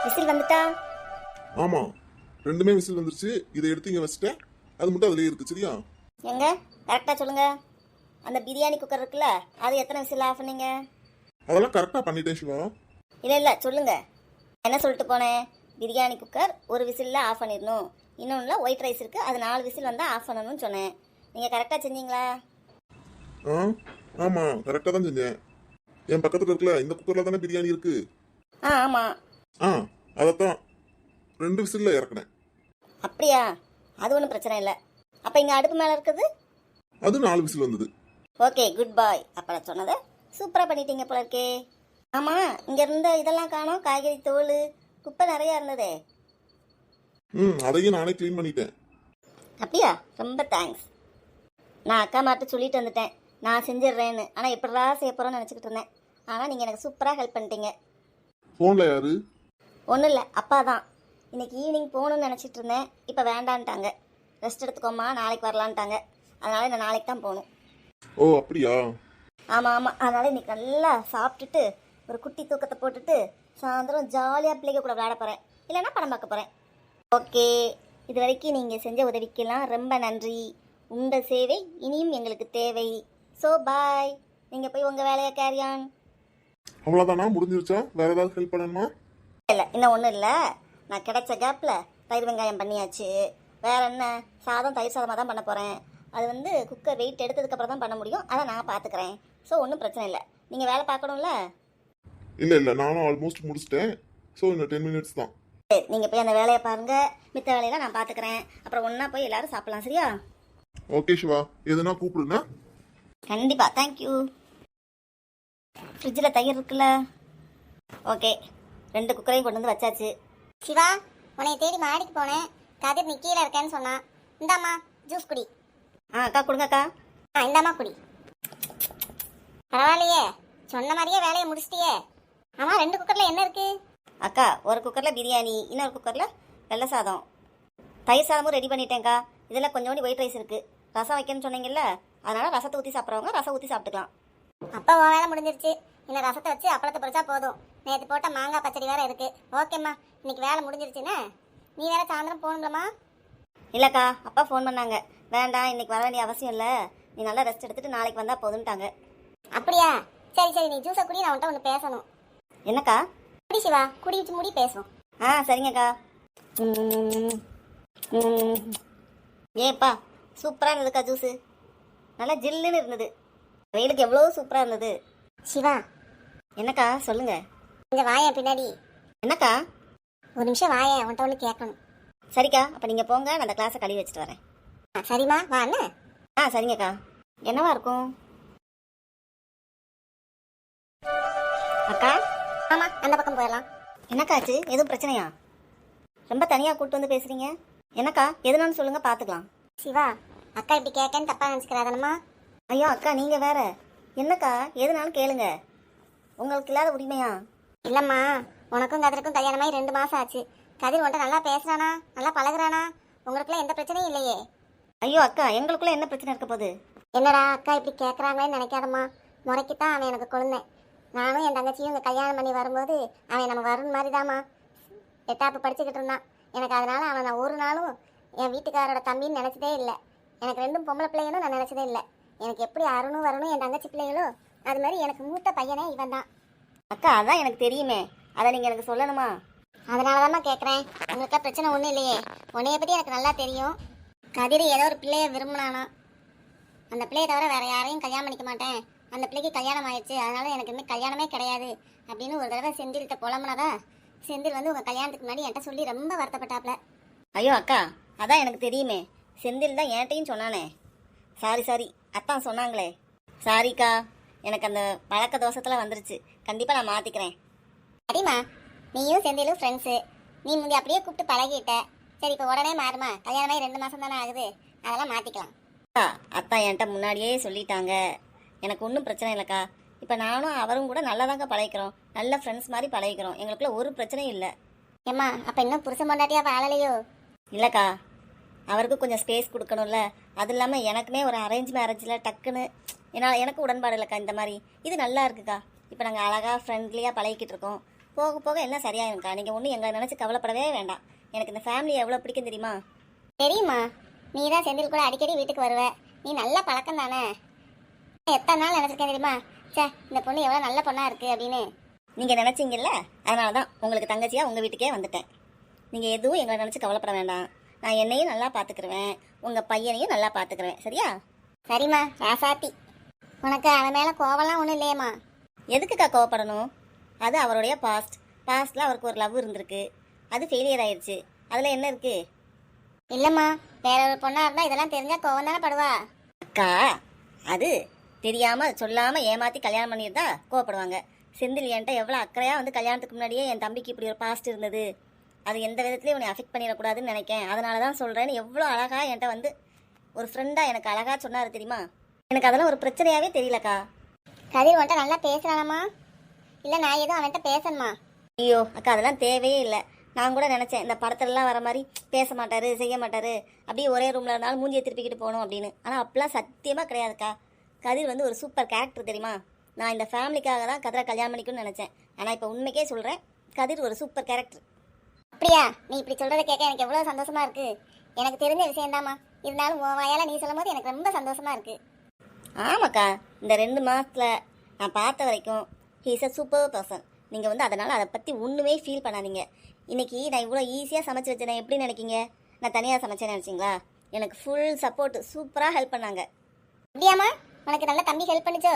Whistle வந்துட்டா? ஆமா, ரெண்டுமே விசில் வந்துருச்சு. இதை எடுத்து இங்க வச்சுட்டேன். அது மட்டும் அதுலயே இருக்கு. சரியா? எங்க கரெக்டாக சொல்லுங்க. அந்த பிரியாணி குக்கர் இருக்குல்ல, அது எத்தனை விசில் ஆஃப் பண்ணீங்க? அதெல்லாம் கரெக்டா பண்ணிட்டேன் சிவா. இல்லை இல்லை சொல்லுங்க. என்ன சொல்லிட்டு போனேன்? பிரியாணி குக்கர் ஒரு விசிலில் ஆஃப் பண்ணிடணும், இன்னொன்றுல ஒயிட் ரைஸ் இருக்குது, அது 4 விசில் வந்தால் ஆஃப் பண்ணணும்னு சொன்னேன். நீங்கள் கரெக்டாக செஞ்சீங்களா? ஆ, ஆமா, கரெக்டா தான் செஞ்சேன். என் பக்கத்துல இருக்கல இந்த குக்கர்ல தானே பிரியாணி இருக்கு. ஆமாம். ஆ, அதைத்தான் 2 விசில்ல இறக்குனேன். அப்படியா? அது ஒன்றும் பிரச்சனை இல்லை. அப்போ இங்கே அடுப்பு மேலே இருக்குது. அது 4 விசில் வந்தது. ஓகே, குட் பாய். அப்போ நான் சொன்னதை சூப்பராக பண்ணிட்டீங்க போல இருக்கே. ஆமாம், இங்கே இருந்த இதெல்லாம் காணோம், காய்கறி தோல் குப்பை நிறையா இருந்ததே. அதையும் நானே க்ளீன் பண்ணிட்டேன். அப்படியா? ரொம்ப தேங்க்ஸ். நான் அக்கா மாட்ட சொல்லிட்டு வந்துட்டேன், நான் செஞ்சிடுறேன்னு. ஆனால் எப்படா செய்ய போகிறோன்னு நினச்சிக்கிட்டு இருந்தேன். ஆனால் நீங்கள் எனக்கு சூப்பராக ஹெல்ப் பண்ணிட்டீங்க. போன்ல யாரு? ஒன்றும் இல்லை, அப்பா தான். இன்னைக்கு ஈவினிங் போகணுன்னு நினச்சிட்டு இருந்தேன், இப்போ வேண்டான்ட்டாங்க. ரெஸ்ட் எடுத்துக்கோமா, நாளைக்கு வரலான்ட்டாங்க. அதனால் நான் நாளைக்கு தான் போகணும். ஓ, அப்படியா? ஆமாம் ஆமாம், அதனால் இன்னைக்கு நல்லா சாப்பிட்டுட்டு ஒரு குட்டி தூக்கத்தை போட்டுட்டு சாயந்தரம் ஜாலியாக பிள்ளைங்க கூட விளையாட போகிறேன், இல்லைன்னா படம் பார்க்க போகிறேன். ஓகே, இது வரைக்கும் நீங்கள் செஞ்ச உதவிக்கெல்லாம் ரொம்ப நன்றி. உங்கள் சேவை இனியும் எங்களுக்கு தேவை. So bye. நீங்கள் போய் உங்கள் வேலையை கேரியான். அவ்வளவுதானா? முடிஞ்சிருச்சா? வேற ஏதாவது ஹெல்ப் பண்ணணுமா? இல்லை, இன்னும் ஒன்றும் இல்லை. நான் கிடைச்ச கேப்பில் தயிர் வெங்காயம் பண்ணியாச்சு. வேற என்ன, சாதம் தயிர் சாதமாக தான் பண்ண போகிறேன். அது வந்து குக்கர் வெயிட் எடுத்ததுக்கப்புறம் தான் பண்ண முடியும், அதை நான் பார்த்துக்கிறேன். ஸோ ஒன்றும் பிரச்சனை இல்லை. நீங்கள் வேலை பார்க்கணும்ல? இல்ல, நானும் ஆல்மோஸ்ட் முடிச்சிட்டேன். ஸோ இன்னும் 10 மினிட்ஸ் தான். சரி, நீங்கள் போய் அந்த வேலையை பாருங்கள், மித்த வேலையெல்லாம் நான் பார்த்துக்கிறேன். அப்புறம் ஒன்றா போய் எல்லாரும் சாப்பிட்லாம். சரியா? ஓகே சிவா, எதுனா கூப்பிடுனா? கண்டிப்பாக. தேங்க்யூ. ஃப்ரிட்ஜில் தயிர் இருக்குல்ல? ஓகே, 2 குக்கரையும் கொண்டு வந்து வச்சாச்சு. சிவா, உன்னை தேடி மாடிக்கு போனேன். கதிர் நீ கீழே இருக்கேன்னு சொன்னான். இந்தாம்மா ஜூஸ் குடி. அக்கா கொடுங்க அக்கா. இந்தாம்மா குடி. பரவாயில்லையே, சொன்ன மாதிரியே வேலையை முடிச்சிட்டியே. ஆமா, 2 குக்கர்ல என்ன இருக்கு? அக்கா, ஒரு குக்கரில் பிரியாணி, இன்னொரு குக்கரில் வெள்ளை சாதம். தயிர் சாதமும் ரெடி பண்ணிட்டேங்க்கா. இதில் கொஞ்சோண்டு ஒயிட் ரைஸ் இருக்குது. ரசம் வைக்கணும்னு சொன்னீங்கல்ல, அதனால் ரசத்தை ஊற்றி சாப்பிட்றவங்க ரசம் ஊற்றி சாப்பிட்டுக்கலாம். அப்போ உன் வேலை முடிஞ்சிருச்சு. இன்னும் ரசத்தை வச்சு அப்பளத்தை பொரிச்சா போதும். நேற்று போட்ட மாங்காய் பச்சடி வேற இருக்கு. ஓகேம்மா, இன்னைக்கு வேலை முடிஞ்சிருச்சுன்னு. நீ வேற சாயந்தரம் போகணுங்களம்மா? இல்லைக்கா, அப்பா ஃபோன் பண்ணாங்க. வேண்டாம், இன்னைக்கு வர வேண்டிய அவசியம் இல்லை, நீ நல்லா ரெஸ்ட் எடுத்துகிட்டு நாளைக்கு வந்தால் போதுன்ட்டாங்க. அப்படியா? சரி சரி, நீ ஜூஸை குடி, நான் உன்ட்ட ஒன்று பேசணும். என்னக்கா? குடி சிவா, குடி வச்சு முடி பேசுவோம். சரிங்கக்கா. ஏப்பா, சூப்பராக இருந்ததுக்கா ஜூஸு. நல்லா ஜில்லுன்னு இருந்தது. வெயிலுக்கு எவ்வளோ சூப்பராக இருந்தது. சிவா, என்னக்கா சொல்லுங்க. இந்த வாயன் பின்னாடி. என்னக்கா? ஒரு நிமிஷம் வாயன், உன்ட்ட ஒன்று கேட்கணும். சரிக்கா, அப்போ நீங்கள் போங்க, நான் அந்த கிளாஸை கழுவி வச்சுட்டு வரேன். சரிம்மா, வா அண்ணா. சரிங்கக்கா. என்னவா இருக்கும் அக்கா? ஆமா, அந்த பக்கம் போயிடலாம். என்னக்காச்சு? எதுவும் பிரச்சனையா? ரொம்ப தனியாக கூப்பிட்டு வந்து பேசுகிறீங்க. என்னக்கா, எதுனான்னு சொல்லுங்கள், பார்த்துக்கலாம். சிவா, அக்கா இப்படி கேட்கன்னு தப்பா நினச்சிக்கிறாதனம்மா. ஐயோ அக்கா, நீங்கள் வேற. என்னக்கா, எதுனாலும் கேளுங்க, உங்களுக்கு இல்லாத உரிமையா? இல்லைம்மா, உனக்கும் கதிருக்கும் கல்யாணமாகி 2 மாதம் ஆச்சு. கதிர் உன்ட்ட நல்லா பேசுறானா, நல்லா பழகுறானா? உங்களுக்குலாம் எந்த பிரச்சனையும் இல்லையே. ஐயோ அக்கா, எங்களுக்குள்ள என்ன பிரச்சனை இருக்க போகுது? என்னடா அக்கா இப்படி கேட்குறாங்களேன்னு நினைக்காதம்மா. முறைக்குத்தான் அவன் எனக்கு குழந்தை. நானும் என் தங்கச்சியும் இங்கே கல்யாணம் பண்ணி வரும்போது அவன் நம்ம வருண் மாதிரி தாம்மா 8ஆப்பு படிச்சுக்கிட்டு இருந்தான். எனக்கு அதனால அவன் நான் ஒரு நாளும் என் வீட்டுக்காரோட தம்பின்னு நினச்சதே இல்லை. எனக்கு 2 பொம்பளை பிள்ளைகளும் நான் நினச்சதே இல்லை. எனக்கு எப்படி அருணும் வரணும் என் தங்கச்சி பிள்ளைகளோ அது மாதிரி எனக்கு மூத்த பையனே இவன் தான். அக்கா, அதான் எனக்கு தெரியுமே, அதை நீங்கள் எனக்கு சொல்லணுமா? அதனால தாம்மா கேட்குறேன். உங்களுக்கா பிரச்சனை ஒன்றும் இல்லையே. உன்னைய பற்றி எனக்கு நல்லா தெரியும். கதிர் ஏதோ ஒரு பிள்ளைய விரும்பினானா, அந்த பிள்ளையை தவிர வேற யாரையும் கல்யாணம் பண்ணிக்க மாட்டேன், அந்த பிள்ளைக்கு கல்யாணம் ஆயிடுச்சு, அதனால எனக்கு இன்னும் கல்யாணமே கிடையாது அப்படின்னு ஒரு தடவை செந்தில்கிட்ட புலம்புனதா. செந்தில் வந்து உங்கள் கல்யாணத்துக்கு முன்னாடி என்கிட்ட சொல்லி ரொம்ப வருத்தப்பட்டாப்ல. ஐயோ அக்கா, அதான் எனக்கு தெரியுமே, செந்தில் தான் என்கிட்டையும் சொன்னானே. சாரி, அத்தான் சொன்னாங்களே. சாரிக்கா, எனக்கு அந்த பழக்க தோஷத்தில் வந்துருச்சு. கண்டிப்பாக நான் மாற்றிக்கிறேன். சரிம்மா, நீயும் செந்திலும் ஃப்ரெண்ட்ஸு. நீ முந்தி அப்படியே கூப்பிட்டு பழகிட்ட. சரி, இப்போ உடனே மாறுமா? கல்யாணமாகி 2 மாதம் தானே ஆகுது, அதெல்லாம் மாற்றிக்கலாம். அத்தா என்கிட்ட முன்னாடியே சொல்லிட்டாங்க, எனக்கு ஒன்றும் பிரச்சனை இல்லைக்கா. இப்போ நானும் அவரும் கூட நல்லா தாங்க பழகிக்கிறோம், நல்ல ஃப்ரெண்ட்ஸ் மாதிரி பழகிக்கிறோம். எங்களுக்குள்ள ஒரு பிரச்சனையும் இல்லை. ஏம்மா, அப்போ இன்னும் புருஷன் பொண்டாட்டியா வாழலையோ? இல்லைக்கா, அவருக்கு கொஞ்சம் ஸ்பேஸ் கொடுக்கணும்ல. அது இல்லாமல் எனக்குமே ஒரு அரேஞ்ச் மேரேஜில் டக்குன்னு எனக்கு உடன்பாடு இல்லைக்கா இந்த மாதிரி. இது நல்லா இருக்குக்கா. இப்போ நாங்கள் அழகாக ஃப்ரெண்ட்லியாக பழகிக்கிட்டு இருக்கோம். போக போக எல்லாம் சரியாயிரும்க்கா. நீங்கள் ஒன்றும் எங்களை நினச்சி கவலைப்படவே வேண்டாம். எனக்கு இந்த ஃபேமிலி எவ்வளோ பிடிக்கும் தெரியுமா? தெரியுமா, நீ தான் செந்தில் கூட அடிக்கடி வீட்டுக்கு வருவ. நீ நல்ல பழக்கம் தானே. எத்தனை நாள் நினச்சிருக்கேன் தெரியுமா, சே இந்த பொண்ணு எவ்வளோ நல்ல பொண்ணா இருக்கு அப்படின்னு. நீங்கள் நினச்சிங்கல்ல, அதனால தான் உங்களுக்கு தங்கச்சியாக உங்கள் வீட்டுக்கே வந்துட்டேன். நீங்கள் எதுவும் எங்களை நினச்சி கவலைப்பட வேண்டாம். நான் என்னையும் நல்லா பார்த்துக்குருவேன், உங்கள் பையனையும் நல்லா பார்த்துக்குருவேன். சரியா? சரிம்மா ராசாத்தி. உனக்கு அவன் மேலே கோவம்லாம் ஒன்றும் இல்லையம்மா? எதுக்குக்கா கோவப்படணும்? அது அவருடைய பாஸ்ட்டில் அவருக்கு ஒரு லவ் இருந்திருக்கு, அது ஃபெயிலியர் ஆயிடுச்சு. அதில் என்ன இருக்குது? இல்லைம்மா, வேற ஒரு பொண்ணாக இருந்தால் இதெல்லாம் தெரிஞ்சால் கோவம் தானே படுவா. அக்கா, அது தெரியாமல் சொல்லாமல் ஏமாற்றி கல்யாணம் பண்ணியிருந்தா கோவப்படுவாங்க. செந்தில் என்கிட்ட எவ்வளோ அக்கறையாக வந்து கல்யாணத்துக்கு முன்னாடியே என் தம்பிக்கு இப்படி ஒரு பாஸ்ட் இருந்தது, அது எந்த விதத்துலையும் உன்னை அஃபெக்ட் பண்ணிடக்கூடாதுன்னு நினைக்கேன், அதனால தான் சொல்கிறேன்னு எவ்வளோ அழகாக என்கிட்ட வந்து ஒரு ஃப்ரெண்டாக எனக்கு அழகாக சொன்னார் தெரியுமா? எனக்கு அதெல்லாம் ஒரு பிரச்சனையாகவே தெரியலக்கா. கதிர் வந்துட்டு நல்லா பேசுகிறானம்மா, இல்லை நான் எதுவும் அவன்கிட்ட பேசணுமா? ஐயோ அக்கா, அதெல்லாம் தேவையே இல்லை. நான் கூட நினச்சேன் இந்த படத்துலலாம் வர மாதிரி பேச மாட்டார், செய்ய மாட்டார், அப்படியே ஒரே ரூமில் இருந்தாலும் மூஞ்சியை திருப்பிக்கிட்டு போகணும் அப்படின்னு. ஆனால் அப்படிலாம் சத்தியமாக கிடையாதுக்கா. கதிர் வந்து ஒரு சூப்பர் கேரக்டர் தெரியுமா? நான் இந்த ஃபேமிலிக்காக தான் கதிரை கல்யாணம் பண்ணிக்கணும்னு நினச்சேன். ஆனால் இப்போ உண்மைக்கே சொல்கிறேன், கதிர் ஒரு சூப்பர் கேரக்டர். அப்படியா? நீ இப்படி சொல்கிறத கேட்க எனக்கு எவ்வளோ சந்தோஷமா இருக்கு. எனக்கு தெரிஞ்ச விஷயம்தாம்மா, இருந்தாலும் உன் வாயால் நீ சொல்லும் போது எனக்கு ரொம்ப சந்தோஷமா இருக்கு. ஆமாக்கா, இந்த 2 மாதத்தில் நான் பார்த்த வரைக்கும் he is a super person. நீங்கள் வந்து அதனால் அதை பற்றி ஒன்றுமே ஃபீல் பண்ணாதீங்க. இன்றைக்கி நான் இவ்வளோ ஈஸியாக சமைச்சு வச்சேன் எப்படி நினைக்கிங்க? நான் தனியாக சமைச்சேன்னு நினச்சிங்களா? எனக்கு ஃபுல் சப்போர்ட், சூப்பராக ஹெல்ப் பண்ணாங்க. அப்படியாம்மா? உனக்கு நல்ல தம்பி ஹெல்ப் பண்ணிச்சோ?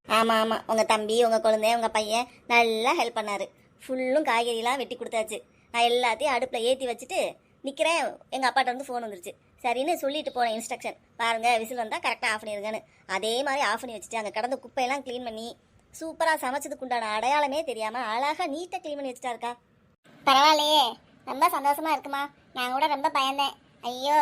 ஆமாம் ஆமாம், உங்கள் தம்பி, உங்கள் குழந்தை, உங்கள் பையன் நல்லா ஹெல்ப் பண்ணார். ஃபுல்லும் காய்கறிலாம் வெட்டி கொடுத்தாச்சு. நான் எல்லாத்தையும் அடுப்பில் ஏற்றி வச்சுட்டு நிற்கிறேன். எங்கள் அப்பாட்ட வந்து ஃபோன் வந்துருச்சு. சரின்னு சொல்லிட்டு போனேன் இன்ஸ்ட்ரக்ஷன், பாருங்கள் விசில் வந்தால் கரெக்டாக ஆஃப் பண்ணிடுங்கன்னு. அதே மாதிரி ஆஃப் பண்ணி வச்சுட்டு அங்கே கடந்த குப்பையெல்லாம் க்ளீன் பண்ணி சூப்பராக சமைச்சதுக்கு உண்டான அடையாளமே தெரியாமல் அழகாக நீட்டாக க்ளீன் பண்ணி வச்சுட்டா இருக்கா. பரவாயில்லையே, ரொம்ப சந்தோஷமா இருக்குமா. நான் கூட ரொம்ப பயந்தேன், ஐயோ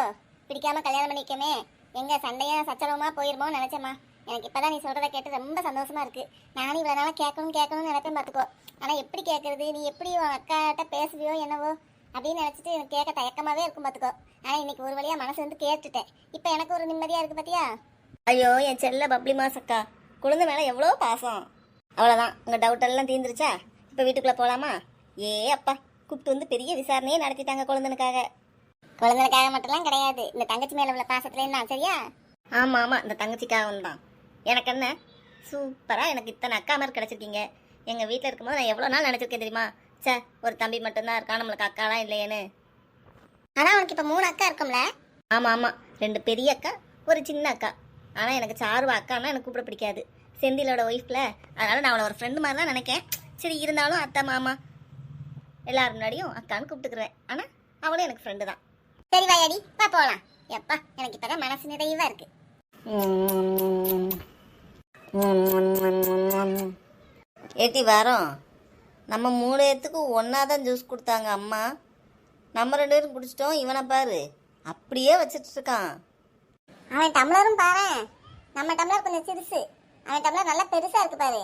பிடிக்காம கல்யாணம் பண்ணிக்கமே, எங்க சண்டையும் சச்சரவுமா போயிருமோன்னு நினைச்சேம்மா. எனக்கு இப்பதான் நீ சொல்றதை கேட்டு ரொம்ப சந்தோஷமா இருக்கு. நானும் இவ்வளவு நாளா கேட்கணும்னு நினைப்பேன் பார்த்துக்கோ. ஆனா எப்படி கேட்கறது, நீ எப்படி உன் அக்காட்ட பேசுவியோ என்னவோ அப்படின்னு நினைச்சிட்டு எனக்கு கேட்க தயக்கமாவே இருக்கும் பார்த்துக்கோ. ஆனா இன்னைக்கு ஒரு வழியா மனசு வந்து கேட்டுட்டேன். இப்போ எனக்கு ஒரு நிம்மதியா இருக்கு பாத்தியா? ஐயோ என் செல்ல பப்ளி மாசக்கா, குழந்தை மேலே எவ்வளோ பாசம். அவ்வளோதான், உங்கள் டவுட் எல்லாம் தீர்ந்துருச்சா? இப்போ வீட்டுக்குள்ளே போகலாமா? ஏ அப்பா, கூப்பிட்டு வந்து பெரிய விசாரணையே நடத்திட்டாங்க குழந்தைனுக்காக. குழந்தைக்காக மட்டும்லாம் கிடையாது, இந்த தங்கச்சி மேல உள்ள பாசத்துலேயும் தான். சரியா? ஆமாம் ஆமாம், இந்த தங்கச்சிக்காக தான். எனக்கு என்ன சூப்பராக, எனக்கு இத்தனை அக்கா மாதிரி கிடச்சிருக்கீங்க. எங்கள் வீட்டில் இருக்கும்போது நான் எவ்வளோ நாள் நினச்சிருக்கேன் தெரியுமா? சே, ஒரு தம்பி மட்டும்தான் இருக்கான், நம்மளுக்கு அக்காலாம் இல்லையேன்னு. ஆனால் உனக்கு இப்போ 3 அக்கா இருக்கும்ல? ஆமாம் ஆமாம், 2 பெரிய அக்கா, ஒரு சின்ன அக்கா. ஆனால் எனக்கு சாருவா அக்கான்னா எனக்கு கூப்பிட பிடிக்காது, செந்திலோட ஒய்ஃபில். அதனால் நான் அவளை ஒரு ஃப்ரெண்டு மாதிரி தான் நினைக்கேன். சரி, இருந்தாலும் அத்தை மாமா எல்லாரும் முன்னாடியும் அக்கான்னு கூப்பிட்டுக்குறேன். ஆனால் அவளும் எனக்கு ஃப்ரெண்டு தான். சரி வாயாடி, வா போகலாம். எப்பா, எனக்கு இப்போ தான் மனசு நிறைவாக இருக்கு. ஏட்டி வரோம், நம்ம 3 பேர்த்துக்கும் ஒன்றா தான் ஜூஸ் கொடுத்தாங்க அம்மா. நம்ம 2 பேரும் குடிச்சிட்டோம். இவனை பாரு அப்படியே வச்சுட்டு இருக்கான். அவன் டம்ளரும் பாரு, நம்ம டம்ளர் கொஞ்சம் சிறுசு, அவன் டம்ளர் நல்லா பெருசா இருக்கு பாரு.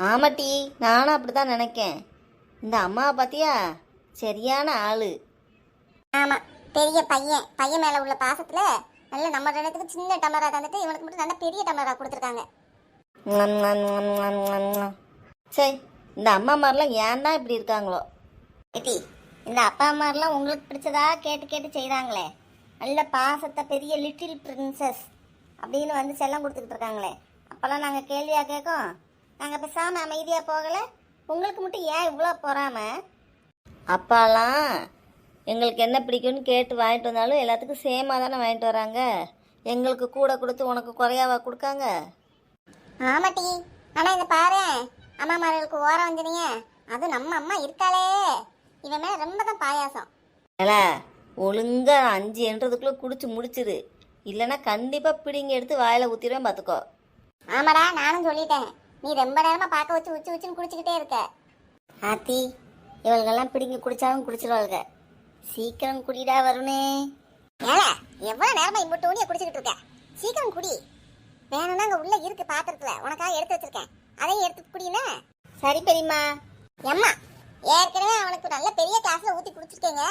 ஆமாட்டி, நானும் அப்படிதான் நினைக்கேன். இந்த அம்மாவை பார்த்தியா, சரியான ஆளு. ஆமா, பெரிய பையன் மேல உள்ள பாசத்துல நல்ல நம்ம 2 பேருக்கு சின்ன டம்ளரா தந்துட்டு இவனுக்கு மட்டும் நல்ல பெரிய டம்ளரா கொடுத்துருக்காங்க. சரி, இந்த அம்மா மாதிரிலாம் ஏன்டா இப்படி இருக்காங்களோ? ஏட்டி, இந்த அப்பா அம்மாரெலாம் உங்களுக்கு பிடிச்சதா கேட்டு கேட்டு செய்கிறாங்களே, நல்ல பாசத்தை பெரிய லிட்டில் பிரின்சஸ் அப்படின்னு வந்து செல்லம் கொடுத்துக்கிட்டு இருக்காங்களே. அப்போல்லாம் நாங்கள் கேள்வியாக கேட்கும், நாங்கள் பேசாமல் அமைதியாக போகலை. உங்களுக்கு மட்டும் ஏன் இவ்வளோ போகாம? அப்பாலாம் எங்களுக்கு என்ன பிடிக்கும்னு கேட்டு வாங்கிட்டு வந்தாலும் எல்லாத்துக்கும் சேமாக தானே வாங்கிட்டு வராங்க. எங்களுக்கு கூட கொடுத்து உனக்கு குறையாவா கொடுக்காங்க? ஆமாட்டி, ஆனா இந்த பாரு, அம்மா மார்களுக்கு ஓரம் வந்தனீங்க, அது நம்ம அம்மா இருக்காளே, இவன் மேல ரொம்ப தான் பாயாசம். ஒழுங்கா 5 என்றதுக்குள்ளே குடிச்சு முடிச்சிரு, இல்லைன்னா கண்டிப்பாக பிடிங்க எடுத்து வாயில் ஊற்றிடுவேன் பார்த்துக்கோ. ஆமாடா, நானும் சொல்லிட்டேன், நீ ரொம்ப நேரமா பார்க்க வச்சு உச்சி உச்சின்னு குடிச்சுக்கிட்டே இருக்க. ஆத்தி, இவள்கெல்லாம் பிடிங்க குடிச்சாலும் குடிச்சிருவாளுங்க. சீக்கிரம் குடிடா வருணே. ஏல, எவ்வளவு நேரமா இம்புட்டு ஊனிய குடிச்சுக்கிட்டு இருக்க? சீக்கிரம் குடி. வேணும்னா அங்க உள்ள இருக்கு பாத்திரத்துல, உனக்காக எடுத்து வச்சிருக்கேன், அதையும் எடுத்து குடினா. சரி பெரியம்மா. எம்மா, ஏற்கனவே அவனுக்கு நல்ல பெரிய கிளாஸ்ல ஊத்தி குடிச்சிருக்கீங்க,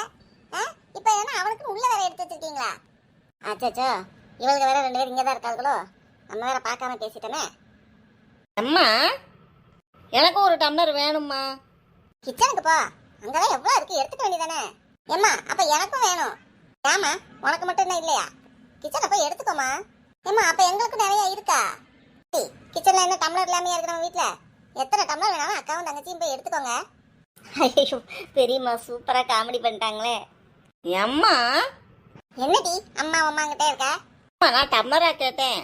இப்போ என்ன அவனுக்கு உள்ள வேற எடுத்து வச்சிருக்கீங்களா? அச்சோ, இவளுக்கு வேற 2 பேர் இங்கே தான் இருக்காங்களோ, நம்ம வேற பார்க்காம பேசிட்டோமே. அம்மா எனக்கும் ஒரு டம்ளர் வேணும்மா. கிச்சனுக்கு போ, அங்கதான் எவ்வளவு இருக்கு எடுத்துக்க வேண்டியதானே. ஏம்மா அப்ப எனக்கும் வேணும். ஏமா உனக்கு மட்டும் என்ன இல்லையா? கிச்சனை போய் எடுத்துக்கோமா. ஏம்மா அப்ப எங்களுக்கு நிறைய இருக்கா? கிச்சன்ல என்ன டம்ளர் இல்லாமையா இருக்கு நம்ம வீட்டுல? எத்தனை டம்ளர் வேணாலும் அக்காவும் தங்கச்சியும் போய் எடுத்துக்கோங்க. ஐயோ பெரியம்மா சூப்பரா காமெடி பண்ணிட்டாங்களே. அம்மா என்னடி அம்மா அம்மாங்கிட்டே இருக்க? அம்மா, நான் டம்ளரா கேட்டேன்.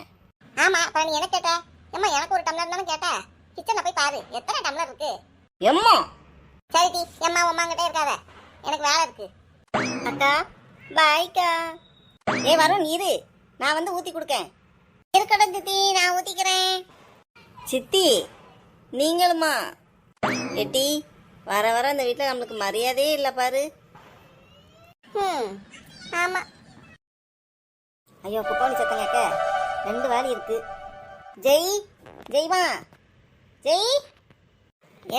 ஆமா அப்ப நீ என்ன கேட்ட? ஏம்மா எனக்கு ஒரு டம்ளர் தானே கேட்ட. கிச்சனை போய் பாரு எத்தனை டம்ளர் இருக்கு. எம்மா சரிடி அம்மா அம்மாங்கிட்டே இருக்காத, எனக்கு வேலை இருக்கு. அக்கா பாய்க்கா. வரும் இரு, நான் வந்து ஊத்தி கொடுக்கேன். இருக்கட்டும் சித்தி, நான் ஊத்திக்கிறேன். சித்தி நீங்களுமா? எட்டி வர வர இந்த வீட்டில் நம்மளுக்கு மரியாதையே இல்லை பாரு. ஆமா. ஐயோ குப்பவண்டி சத்தம் கேட்க 2 வாளி இருக்கு. ஜெய் ஜெய்மா ஜெய்.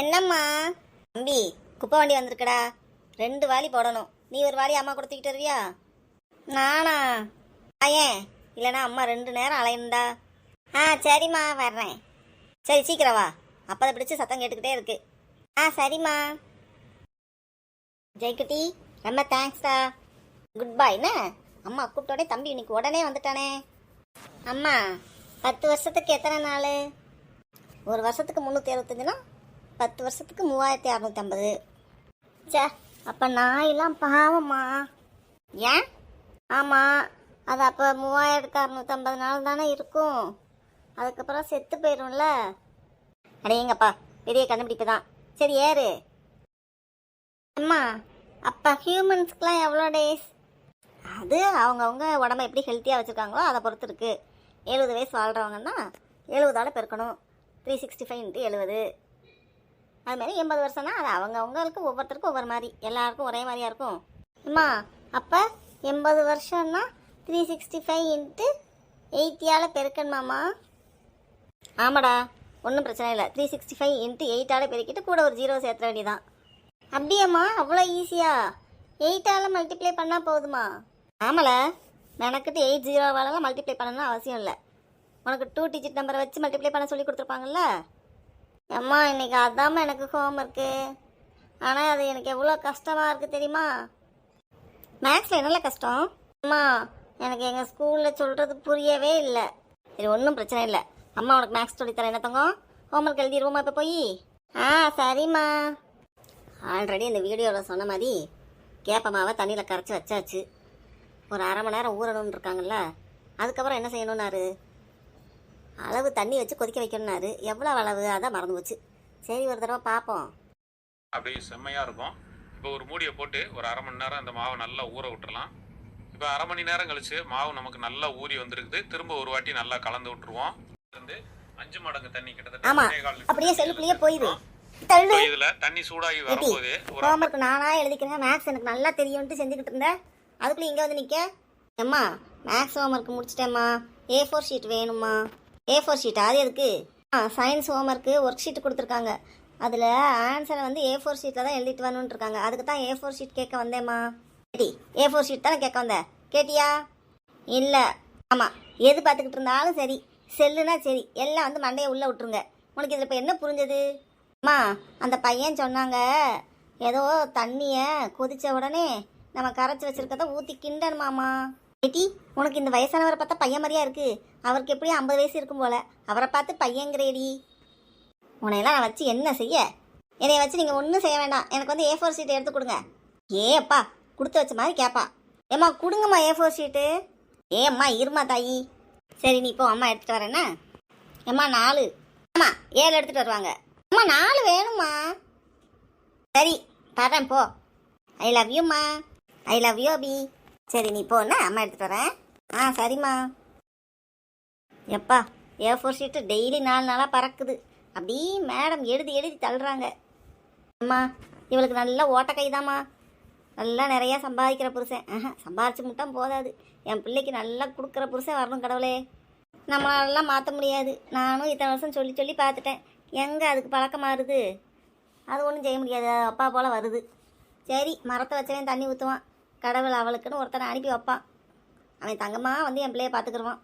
என்னம்மா? தம்பி குப்பை வண்டி வந்திருக்கடா, 2 வாளி போடணும். நீ ஒரு வாளி அம்மா கொடுத்துக்கிட்டு வருவியா? நானா? ஏன் இல்லைனா அம்மா 2 நேரம் அலையணுண்டா. சரிம்மா வர்றேன். சரி சீக்கிரம் வா, அப்பதை பிடிச்சி சத்தம் கேட்டுக்கிட்டே இருக்கு. சரிம்மா. ஜெய்குட்டி ரொம்ப தேங்க்ஸ்டா. குட் பாய். என்ன அம்மா கூப்பிட்டோடே தம்பி இன்னைக்கு உடனே வந்துட்டானே. அம்மா 10 வருஷத்துக்கு எத்தனை நாள்? ஒரு வருஷத்துக்கு 365னா 10 வருஷத்துக்கு 3650. சே அப்போ நாயெல்லாம் பாவம்மா. ஏன்? ஆமாம், அது அப்போ 3650 நாள் தானே இருக்கும். அதுக்கப்புறம் செத்து போயிடும்ல. அடையங்கப்பா பெரிய கண்டுபிடிப்பு தான். சரி ஏறு. அம்மா அப்போ ஹியூமன்ஸ்க்குலாம் எவ்வளோ டேஸ்? அது அவங்கவுங்க உடம்ப எப்படி ஹெல்த்தியாக வச்சுருக்காங்களோ அதை பொறுத்து இருக்குது. 70 வயசு வாழ்கிறவங்கன்னா 70ஆல் பெருக்கணும். 365 × 70. அதுமாரி 80 வருஷம்னா அது அவங்கவுங்களுக்கு ஒவ்வொருத்தருக்கும் ஒவ்வொரு மாதிரி, எல்லாருக்கும் ஒரே மாதிரியா இருக்கும். அம்மா அப்போ 80 வருஷம்னா 365 × 80ஆல் பெருக்கணுமாம்மா? ஆமாடா, ஒன்றும் பிரச்சனை இல்லை. 365 × 8ஆல் பெருக்கிட்டு கூட ஒரு 0 சேர்த்துற வேண்டியதான். அப்படியாம்மா? அவ்வளோ ஈஸியா? 8ஆல் மல்டிப்ளை பண்ணால் போதுமா? ஆமால, மெனக்கிட்டு 8 0வாலலாம் மல்டிப்ளை பண்ணணும்னு அவசியம் இல்லை. உனக்கு 2 டிஜிட் நம்பரை வச்சு மல்டிப்ளை பண்ண சொல்லி கொடுத்துருப்பாங்கல்ல. அம்மா இன்னைக்கு அதாம்மா எனக்கு ஹோம் இருக்கு. ஆனால் அது எனக்கு எவ்வளோ கஷ்டமாக இருக்குது தெரியுமா? மேக்ஸில் என்னெல்லாம் கஷ்டம்? அம்மா எனக்கு எங்கள் ஸ்கூலில் சொல்கிறது புரியவே இல்லை. சரி ஒன்றும் பிரச்சனை இல்லை, அம்மா உனக்கு மேக்ஸ் சொல்லித்தரேன். என்ன தங்கம், ஹோம்ஒர்க் எழுதிடுவோமா இப்போ போய்? சரிம்மா. ஆல்ரெடி இந்த வீடியோவில் சொன்ன மாதிரி கேப்பமாவை தண்ணியில் கரைச்சி வச்சாச்சு. ஒரு அரை மணி நேரம் ஊறணும்னு இருக்காங்கல்ல. அதுக்கப்புறம் என்ன செய்யணும்னாரு? அளவு தண்ணி வச்சு கொதிக்க வைக்கணும்னாரு. எவ்வளோ அளவு அதான் மறந்து போச்சு. சரி ஒரு தடவை பார்ப்போம். அப்படியே செம்மையாக இருக்கும். இப்போ ஒரு மூடியை போட்டு ஒரு அரை மணி நேரம் அந்த மாவை நல்லா ஊற விட்டுறலாம். இப்போ அரை மணி நேரம் கழிச்சு மாவு நமக்கு நல்லா ஊறி வந்துருக்குது. திரும்ப ஒரு வாட்டி நல்லா கலந்து விட்டுருவோம். இருந்து 5 மடங்கு தண்ணி கிட்டத்தட்ட ஆமா 1.25 லிட்டர் அப்படியே செல்லுக்குள்ளேயே போயிரு. இப்போ இதுல தண்ணி சூடாகி வரும்போது ஒரு ஹோம்ஒர்க் நானா எழுதிக்கிறேன், மேக்ஸ் எனக்கு நல்லா தெரியும்ட்டு செஞ்சுக்கிட்டு இருந்தேன். அதுக்குள்ளே இங்கே வந்து நிற்க. அம்மா மேக்ஸ் ஹோம்ஒர்க் முடிச்சிட்டேம்மா, A4 ஷீட் வேணுமா? A4 ஷீட்டா? அது எதுக்கு? சயின்ஸ் ஹோம்ஒர்க்கு ஒர்க் ஷீட் கொடுத்துருக்காங்க. அதில் ஆன்சரை வந்து A4 ஷீட்டில் தான் எழுதிட்டு வரணுன்னு இருக்காங்க. அதுக்கு தான் A4 ஷீட் கேட்க வந்தேம்மா. கேட்டி A4 ஷீட் தானே கேட்க வந்தேன், கேட்டியா? இல்லை. ஆமாம், எது பார்த்துக்கிட்டு இருந்தாலும் சரி, செல்லுனா சரி, எல்லாம் வந்து மண்டையை உள்ளே விட்டுருங்க. உனக்கு இதில் இப்போ என்ன புரிஞ்சது? அம்மா அந்த பையன் சொன்னாங்க, ஏதோ தண்ணியை கொதித்த உடனே நம்ம கரைச்சி வச்சுருக்கத ஊற்றி கிண்டணுமாம்மா. கேட்டி உனக்கு இந்த வயசானவரை பார்த்தா பையன் மாதிரியா இருக்குது. அவருக்கு எப்படியும் 50 வயசு இருக்கும் போல். அவரை பார்த்து பையங்கிறேடி. உன்னையெல்லாம் நான் வச்சு என்ன செய்ய? என்னைய வச்சு நீங்கள் ஒன்றும் செய்ய வேண்டாம். எனக்கு வந்து A4 ஷீட் எடுத்து கொடுங்க. அப்பா கொடுத்து வச்ச மாதிரி கேட்பா. ஏம்மா கொடுங்கம்மா A4 ஷீட்டு. அம்மா இருமா தாயி. சரி நீ இப்போ அம்மா எடுத்துகிட்டு வரேன்னா. அம்மா 4. அம்மா 7 எடுத்துகிட்டு வருவாங்க. அம்மா 4 வேணும்மா. சரி தரேன் போ. ஐ லவ் யூம்மா. ஐ லவ் யூ அபி. சரி நீ போன்னா அம்மா எடுத்துகிட்டு வரேன். சரிம்மா. எப்பா A4 ஷீட்டு டெய்லி 4 நாளாக பறக்குது. அப்படி மேடம் எழுதி எழுதி தள்ளுறாங்க. அம்மா இவளுக்கு நல்லா ஓட்ட கைதாம்மா. நல்லா நிறையா சம்பாதிக்கிற புருஷன். சம்பாதிச்சு மட்டும் போதாது, என் பிள்ளைக்கு நல்லா கொடுக்குற புருஷன் வரணும் கடவுளே. நம்மளாலலாம் மாற்ற முடியாது. நானும் இத்தனை வருஷம் சொல்லி சொல்லி பார்த்துட்டேன். எங்கே அதுக்கு பழக்கமாகுது? அது ஒன்றும் செய்ய முடியாது, அப்பா போல் வருது. சரி மரத்தை வச்சவன் தண்ணி ஊற்றுவான். கடவுள் அவளுக்குன்னு ஒருத்தனை அனுப்பி வைப்பான். அவன் தங்கமாக வந்து என் பிள்ளைய பார்த்துக்குருவான்.